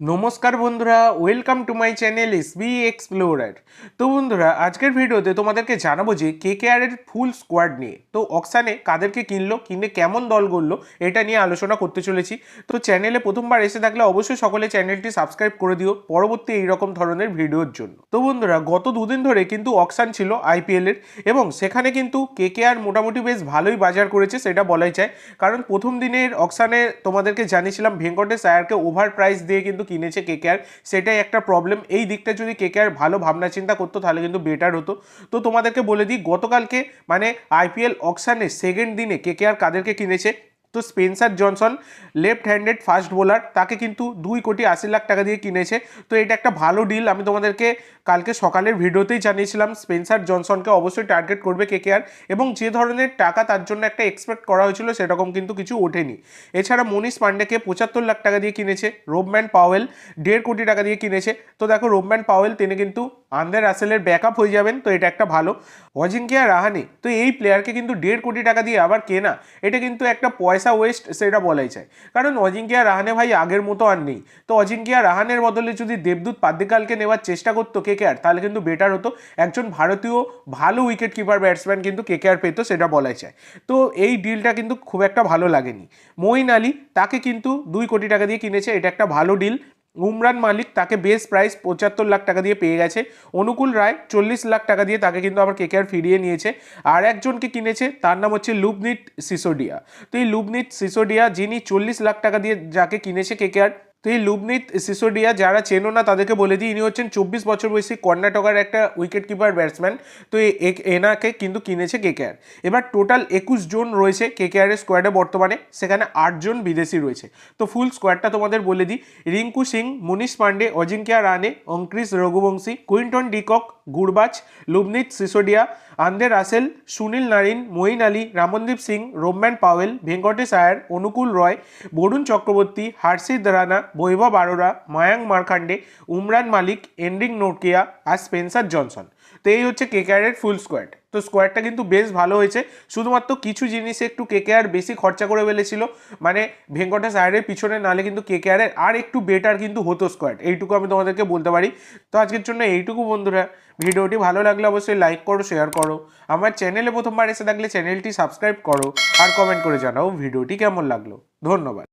নমস্কার বন্ধুরা, welcome to my channel SB explorer. তো বন্ধুরা, আজকের ভিডিওতে তোমাদেরকে জানাবো যে কেকেআর এর ফুল স্কোয়াড নিয়ে। তো অকশানে কাদেরকে কিনে কেমন দল গড়লো এটা নিয়ে আলোচনা করতে চলেছি। তো চ্যানেলে প্রথমবার এসে থাকলে অবশ্যই সকলে চ্যানেলটি সাবস্ক্রাইব করে দিও পরবর্তী এইরকম ধরনের ভিডিওর জন্য। তো বন্ধুরা, গত দুদিন ধরে কিন্তু অকশান ছিল আইপিএল এর, এবং সেখানে কিন্তু কেকেআর মোটামুটি বেশ ভালোই বাজার করেছে সেটা বলাই যায়। কারণ প্রথম দিনের অকশানে তোমাদেরকে জানিয়েছিলাম ভেঙ্কটেশ আয়ারকে ওভার প্রাইস দিয়ে কিন্তু কিনেছে কেকেআর, সেটাই একটা প্রবলেম। এই দিকটা যদি কেকেআর ভালো ভাবনা চিন্তা করতো তাহলে কিন্তু বেটার হতো। তো তোমাদেরকে বলে দিই, গতকালকে মানে আইপিএল অকশানের সেকেন্ড দিনে কেকেআর কাদেরকে কিনেছে। তো Spencer Johnson, left handed fast bowler, তাকে কিন্তু 2,80,00,000 টাকা দিয়ে কিনেছে। তো এটা একটা ভালো ডিল। আমি তোমাদেরকে কালকে সকালের ভিডিওতেই জানিয়েছিলাম স্পেন্সার জনসনকে অবশ্যই টার্গেট করবে কেকেআর, এবং যে ধরনের টাকা তার জন্য একটা এক্সপেক্ট করা হয়েছিল সেরকম কিন্তু কিছু ওঠেনি। এছাড়া মনীষ পান্ডেকে 75 লাখ টাকা দিয়ে কিনেছে। রোবম্যান পাওয়েল 1.5 কোটি টাকা দিয়ে কিনেছে। তো দেখো, রোবম্যান পাওয়েল তিনি কিন্তু আন্দ্রে রাসেলের ব্যাকআপ হয়ে যাবেন, তো এটা একটা ভালো। অজিঙ্কিয়া রাহানে, তো এই প্লেয়ারকে কিন্তু 1.5 কোটি টাকা দিয়ে আবার কেনা, এটা কিন্তু একটা পয়সা ওয়েস্ট সেটা বলাই যায়। কারণ অজিঙ্কিয়া রাহানে ভাই আগের মতো আর নেই। তো অজিঙ্কিয়া রাহানের বদলে যদি দেবদূত পাদ্দিকালকে নেওয়ার চেষ্টা করতো কেকেআর, তাহলে কিন্তু বেটার হতো। একজন ভারতীয় ভালো উইকেট কিপার ব্যাটসম্যান কিন্তু কেকেআর পেতো, সেটা বলাই যায়। তো এই ডিলটা কিন্তু খুব একটা ভালো লাগেনি। মঈন আলী, তাকে কিন্তু 2 কোটি টাকা দিয়ে কিনেছে, এটা একটা ভালো ডিল। উমরান মালিক, তাকে বেস প্রাইস 75 লাখ টাকা দিয়ে পেয়ে গেছে। অনুকূল রায় 40 লাখ টাকা দিয়ে তাকে কিন্তু আবার কেকেআর ফিরিয়ে নিয়েছে। আর একজনকে কিনেছে, তার নাম হচ্ছে লুবনিত সিসোডিয়া। তো এই লুবনিত সিসোডিয়া, যিনি 40 লাখ টাকা দিয়ে যাকে কিনেছে কেকেআর, তো এই লুবনিত সিসোডিয়া যারা চেনো না তাদেরকে বলে দিই, ইনি হচ্ছেন 24 বছর বয়সী কর্ণাটকার একটা উইকেট কিপার ব্যাটসম্যান। তো এনাকে কিন্তু কিনেছে কেকেআর। এবার টোটাল 21 জন রয়েছে কেকেআর এর স্কোয়াডে বর্তমানে, সেখানে 8 জন বিদেশি রয়েছে। তো ফুল স্কোয়াডটা তোমাদের বলে দিই: Rinku Singh, Manish Pandey, Ajinkya Rahane, Angkrish Raghuvanshi, Quinton de Kock, Gurbaz, Luvnith Sisodia, Andre Russell, Sunil Narine, Moeen Ali, Ramandeep Singh, Rovman Powell, Venkatesh Iyer, Anukul Roy, Varun Chakravarthy, Harshit Rana, Vaibhav Arora, Mayank Markande, Umran Malik, Anrich নোকিয়া আর স্পেন্সার জনসন। তো এই হচ্ছে কেকেআর এর ফুল স্কোয়াড। তো স্কোয়াডটা কিন্তু বেশ ভালো হয়েছে। শুধুমাত্র কিছু জিনিসে একটু কেকেআর বেশি খরচা করে ফেলেছিল, মানে ভেঙ্কটেশ আয়ারের পিছনে, নালে কিন্তু কেকেআর এর আর একটু বেটার কিন্তু হতো স্কোয়াড, এইটুকু আমি তোমাদেরকে বলতে পারি। তো আজকের জন্য এইটুকু বন্ধুরা। ভিডিওটি ভালো লাগলে অবশ্যই লাইক করো, শেয়ার করো। আমার চ্যানেলে প্রথমবার এসে থাকলে চ্যানেলটি সাবস্ক্রাইব করো, আর কমেন্ট করে জানাও ভিডিওটি কেমন লাগলো। ধন্যবাদ।